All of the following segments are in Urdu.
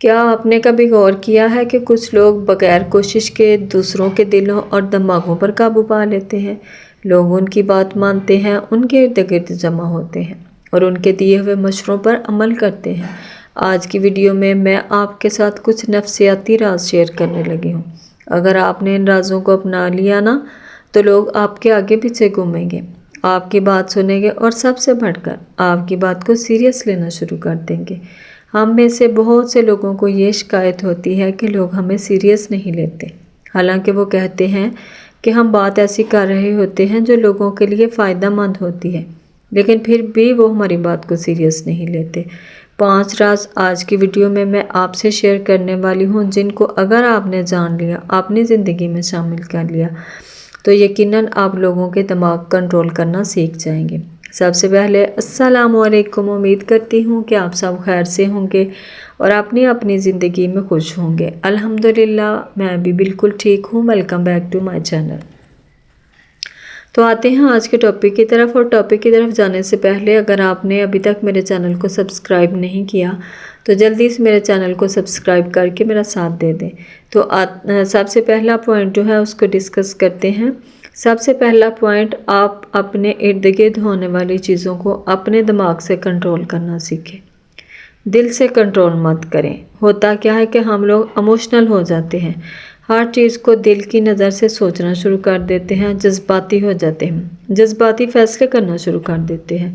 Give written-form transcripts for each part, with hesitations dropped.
کیا آپ نے کبھی غور کیا ہے کہ کچھ لوگ بغیر کوشش کے دوسروں کے دلوں اور دماغوں پر قابو پا لیتے ہیں؟ لوگ ان کی بات مانتے ہیں، ان کے ارد گرد جمع ہوتے ہیں اور ان کے دیے ہوئے مشوروں پر عمل کرتے ہیں۔ آج کی ویڈیو میں آپ کے ساتھ کچھ نفسیاتی راز شیئر کرنے لگی ہوں۔ اگر آپ نے ان رازوں کو اپنا لیا نا تو لوگ آپ کے آگے پیچھے گھومیں گے، آپ کی بات سنیں گے اور سب سے بڑھ کر آپ کی بات کو سیریس لینا شروع کر دیں گے۔ ہم میں سے بہت سے لوگوں کو یہ شکایت ہوتی ہے کہ لوگ ہمیں سیریس نہیں لیتے، حالانکہ وہ کہتے ہیں کہ ہم بات ایسی کر رہے ہوتے ہیں جو لوگوں کے لیے فائدہ مند ہوتی ہے، لیکن پھر بھی وہ ہماری بات کو سیریس نہیں لیتے۔ 5 راز آج کی ویڈیو میں آپ سے شیئر کرنے والی ہوں، جن کو اگر آپ نے جان لیا، اپنی زندگی میں شامل کر لیا تو یقیناً آپ لوگوں کے دماغ کنٹرول کرنا سیکھ جائیں گے۔ سب سے پہلے السلام علیکم، امید کرتی ہوں کہ آپ سب خیر سے ہوں گے اور اپنی زندگی میں خوش ہوں گے۔ الحمدللہ میں بھی بالکل ٹھیک ہوں۔ Welcome back to my channel. تو آتے ہیں آج کے ٹاپک کی طرف، اور ٹاپک کی طرف جانے سے پہلے اگر آپ نے ابھی تک میرے چینل کو سبسکرائب نہیں کیا تو جلدی سے میرے چینل کو سبسکرائب کر کے میرا ساتھ دے دیں۔ تو سب سے پہلا پوائنٹ جو ہے اس کو ڈسکس کرتے ہیں۔ سب سے پہلا پوائنٹ، آپ اپنے ارد گرد ہونے والی چیزوں کو اپنے دماغ سے کنٹرول کرنا سیکھیں، دل سے کنٹرول مت کریں۔ ہوتا کیا ہے کہ ہم لوگ ایموشنل ہو جاتے ہیں، ہر چیز کو دل کی نظر سے سوچنا شروع کر دیتے ہیں، جذباتی ہو جاتے ہیں، جذباتی فیصلے کرنا شروع کر دیتے ہیں۔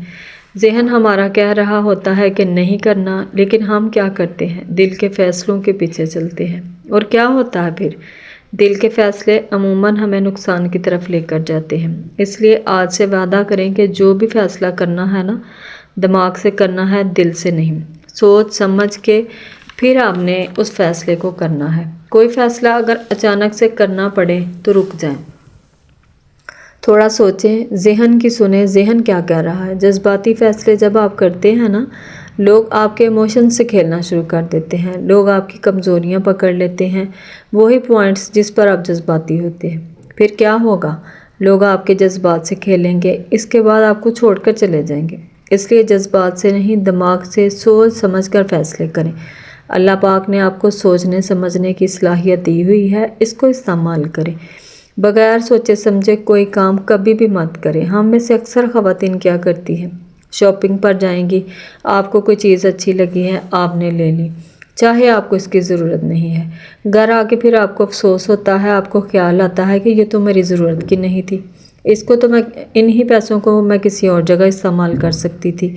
ذہن ہمارا کہہ رہا ہوتا ہے کہ نہیں کرنا، لیکن ہم کیا کرتے ہیں؟ دل کے فیصلوں کے پیچھے چلتے ہیں، اور کیا ہوتا ہے پھر؟ دل کے فیصلے عموماً ہمیں نقصان کی طرف لے کر جاتے ہیں۔ اس لیے آج سے وعدہ کریں کہ جو بھی فیصلہ کرنا ہے نا، دماغ سے کرنا ہے، دل سے نہیں۔ سوچ سمجھ کے پھر آپ نے اس فیصلے کو کرنا ہے۔ کوئی فیصلہ اگر اچانک سے کرنا پڑے تو رک جائیں، تھوڑا سوچیں، ذہن کی سنیں، ذہن کیا کہہ رہا ہے۔ جذباتی فیصلے جب آپ کرتے ہیں نا، لوگ آپ کے ایموشن سے کھیلنا شروع کر دیتے ہیں، لوگ آپ کی کمزوریاں پکڑ لیتے ہیں، وہی پوائنٹس جس پر آپ جذباتی ہوتے ہیں۔ پھر کیا ہوگا؟ لوگ آپ کے جذبات سے کھیلیں گے، اس کے بعد آپ کو چھوڑ کر چلے جائیں گے۔ اس لیے جذبات سے نہیں، دماغ سے سوچ سمجھ کر فیصلے کریں۔ اللہ پاک نے آپ کو سوچنے سمجھنے کی صلاحیت دی ہوئی ہے، اس کو استعمال کریں۔ بغیر سوچے سمجھے کوئی کام کبھی بھی مت کریں۔ ہم میں سے اکثر خواتین کیا کرتی ہیں؟ شاپنگ پر جائیں گی، آپ کو کوئی چیز اچھی لگی ہے، آپ نے لے لی، چاہے آپ کو اس کی ضرورت نہیں ہے۔ گھر آ کے پھر آپ کو افسوس ہوتا ہے، آپ کو خیال آتا ہے کہ یہ تو میری ضرورت کی نہیں تھی، اس کو تو انہی پیسوں کو میں کسی اور جگہ استعمال کر سکتی تھی۔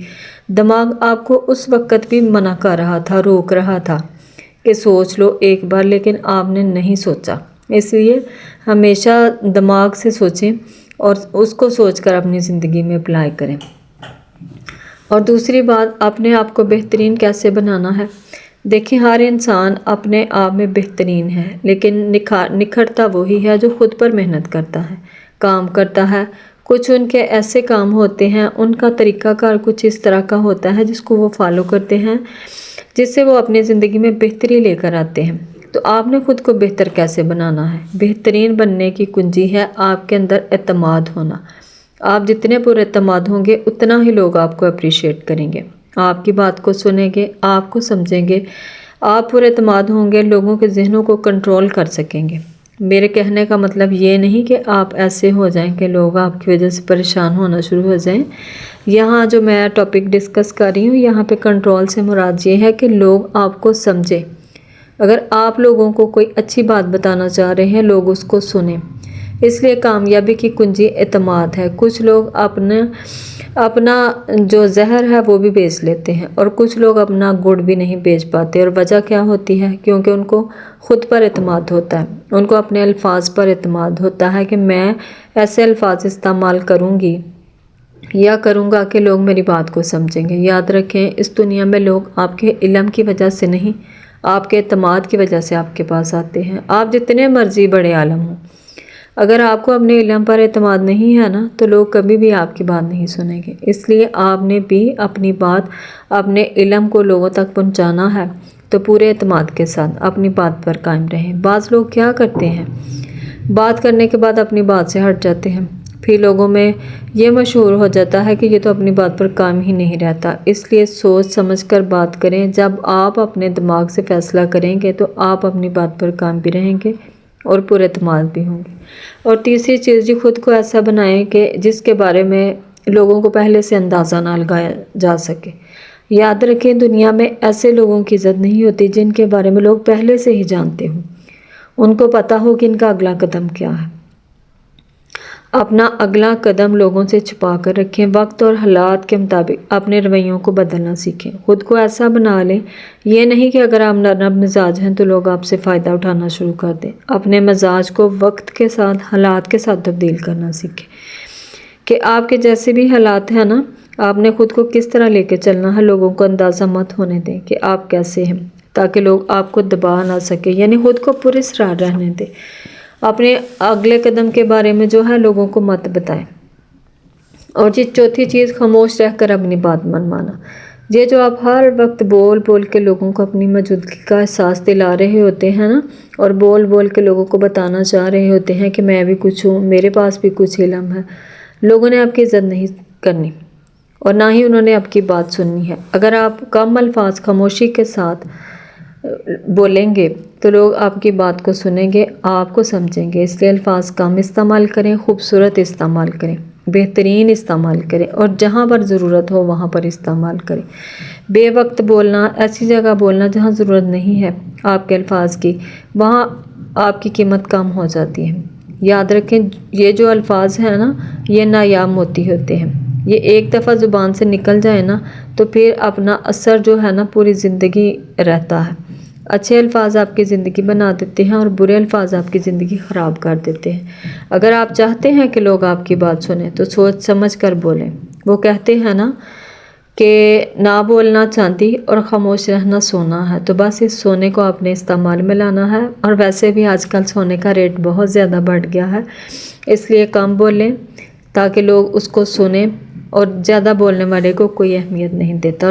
دماغ آپ کو اس وقت بھی منع کر رہا تھا، روک رہا تھا کہ سوچ لو ایک بار، لیکن آپ نے نہیں سوچا۔ اس لیے ہمیشہ دماغ سے سوچیں اور اس کو سوچ کر اپنی زندگی میں اپلائی کریں۔ اور دوسری بات، اپنے آپ کو بہترین کیسے بنانا ہے؟ دیکھیں، ہر انسان اپنے آپ میں بہترین ہے، لیکن نکھرتا وہی ہے جو خود پر محنت کرتا ہے، کام کرتا ہے۔ کچھ ان کے ایسے کام ہوتے ہیں، ان کا طریقہ کار کچھ اس طرح کا ہوتا ہے جس کو وہ فالو کرتے ہیں، جس سے وہ اپنی زندگی میں بہتری لے کر آتے ہیں۔ تو آپ نے خود کو بہتر کیسے بنانا ہے؟ بہترین بننے کی کنجی ہے آپ کے اندر اعتماد ہونا۔ آپ جتنے پر اعتماد ہوں گے، اتنا ہی لوگ آپ کو اپریشیٹ کریں گے، آپ کی بات کو سنیں گے، آپ کو سمجھیں گے۔ آپ پر اعتماد ہوں گے، لوگوں کے ذہنوں کو کنٹرول کر سکیں گے۔ میرے کہنے کا مطلب یہ نہیں کہ آپ ایسے ہو جائیں کہ لوگ آپ کی وجہ سے پریشان ہونا شروع ہو جائیں۔ یہاں جو میں ٹاپک ڈسکس کر رہی ہوں، یہاں پہ کنٹرول سے مراد یہ ہے کہ لوگ آپ کو سمجھیں۔ اگر آپ لوگوں کو کوئی اچھی بات بتانا چاہ رہے ہیں، لوگ اس کو سنیں۔ اس لیے کامیابی کی کنجی اعتماد ہے۔ کچھ لوگ اپنا جو زہر ہے وہ بھی بیچ لیتے ہیں، اور کچھ لوگ اپنا گڑ بھی نہیں بیچ پاتے۔ اور وجہ کیا ہوتی ہے؟ کیونکہ ان کو خود پر اعتماد ہوتا ہے، ان کو اپنے الفاظ پر اعتماد ہوتا ہے کہ میں ایسے الفاظ استعمال کروں گی یا کروں گا کہ لوگ میری بات کو سمجھیں گے۔ یاد رکھیں، اس دنیا میں لوگ آپ کے علم کی وجہ سے نہیں، آپ کے اعتماد کی وجہ سے آپ کے پاس آتے ہیں۔ آپ جتنے مرضی بڑے عالم ہوں، اگر آپ کو اپنے علم پر اعتماد نہیں ہے نا، تو لوگ کبھی بھی آپ کی بات نہیں سنیں گے۔ اس لیے آپ نے بھی اپنی بات، اپنے علم کو لوگوں تک پہنچانا ہے تو پورے اعتماد کے ساتھ اپنی بات پر قائم رہیں۔ بعض لوگ کیا کرتے ہیں؟ بات کرنے کے بعد اپنی بات سے ہٹ جاتے ہیں، پھر لوگوں میں یہ مشہور ہو جاتا ہے کہ یہ تو اپنی بات پر قائم ہی نہیں رہتا۔ اس لیے سوچ سمجھ کر بات کریں۔ جب آپ اپنے دماغ سے فیصلہ کریں گے تو آپ اپنی بات پر قائم بھی رہیں گے اور پر اعتماد بھی ہوں گے۔ اور تیسری چیز جی، خود کو ایسا بنائیں کہ جس کے بارے میں لوگوں کو پہلے سے اندازہ نہ لگایا جا سکے۔ یاد رکھیں، دنیا میں ایسے لوگوں کی عزت نہیں ہوتی جن کے بارے میں لوگ پہلے سے ہی جانتے ہوں، ان کو پتہ ہو کہ ان کا اگلا قدم کیا ہے۔ اپنا اگلا قدم لوگوں سے چھپا کر رکھیں۔ وقت اور حالات کے مطابق اپنے رویوں کو بدلنا سیکھیں۔ خود کو ایسا بنا لیں، یہ نہیں کہ اگر آپ نرم مزاج ہیں تو لوگ آپ سے فائدہ اٹھانا شروع کر دیں۔ اپنے مزاج کو وقت کے ساتھ، حالات کے ساتھ تبدیل کرنا سیکھیں کہ آپ کے جیسے بھی حالات ہیں نا، آپ نے خود کو کس طرح لے کے چلنا ہے۔ لوگوں کو اندازہ مت ہونے دیں کہ آپ کیسے ہیں، تاکہ لوگ آپ کو دبا نہ سکے، یعنی خود کو پراسرار رہنے دیں۔ اپنے اگلے قدم کے بارے میں جو ہے لوگوں کو مت بتائیں۔ اور جی چوتھی چیز، خاموش رہ کر اپنی بات منوانا۔ یہ جو آپ ہر وقت بول بول کے لوگوں کو اپنی موجودگی کا احساس دلا رہے ہوتے ہیں نا، اور بول بول کے لوگوں کو بتانا چاہ رہے ہوتے ہیں کہ میں بھی کچھ ہوں، میرے پاس بھی کچھ علم ہے، لوگوں نے آپ کی عزت نہیں کرنی اور نہ ہی انہوں نے آپ کی بات سننی ہے۔ اگر آپ کم الفاظ خاموشی کے ساتھ بولیں گے تو لوگ آپ کی بات کو سنیں گے، آپ کو سمجھیں گے۔ اس لیے الفاظ کم استعمال کریں، خوبصورت استعمال کریں، بہترین استعمال کریں، اور جہاں پر ضرورت ہو وہاں پر استعمال کریں۔ بے وقت بولنا، ایسی جگہ بولنا جہاں ضرورت نہیں ہے آپ کے الفاظ کی، وہاں آپ کی قیمت کم ہو جاتی ہے۔ یاد رکھیں، یہ جو الفاظ ہیں نا، یہ نایاب موتی ہوتے ہیں۔ یہ ایک دفعہ زبان سے نکل جائے نا تو پھر اپنا اثر جو ہے نا پوری زندگی رہتا ہے۔ اچھے الفاظ آپ کی زندگی بنا دیتے ہیں اور برے الفاظ آپ کی زندگی خراب کر دیتے ہیں۔ اگر آپ چاہتے ہیں کہ لوگ آپ کی بات سنیں تو سوچ سمجھ کر بولیں۔ وہ کہتے ہیں نا کہ نہ بولنا چاندی اور خاموش رہنا سونا ہے، تو بس اس سونے کو آپ نے استعمال میں لانا ہے۔ اور ویسے بھی آج کل سونے کا ریٹ بہت زیادہ بڑھ گیا ہے، اس لیے کم بولیں تاکہ لوگ اس کو سنیں، اور زیادہ بولنے والے کو کوئی اہمیت نہیں دیتا۔